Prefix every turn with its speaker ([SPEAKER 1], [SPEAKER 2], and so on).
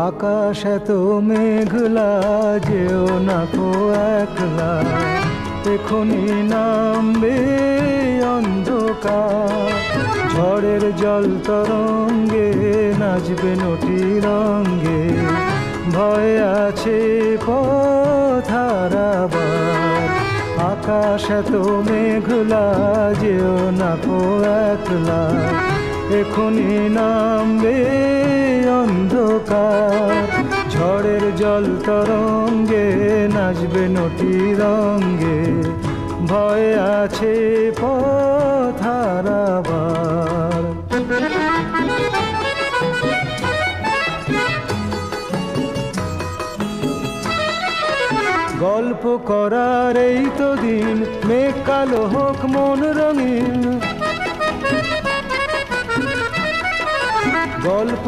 [SPEAKER 1] আকাশ এত মেঘলা, যেও না কো একলা, এখনি নামবে অন্ধকার। ঝড়ের জল তরঙ্গে নাচবে নটি রঙ্গে, ভয় আছে পথ হারাবার। আকাশ এত মেঘলা, যেও না কো একলা, এখনি নামবে অন্ধকার। ঝড়ের জল তরঙ্গে নাচবে নটি রঙ্গে, ভয় আছে পথ হারাবার। গল্প করার এই তো দিন, মেঘ কালো হোক মন রঙিন। গল্প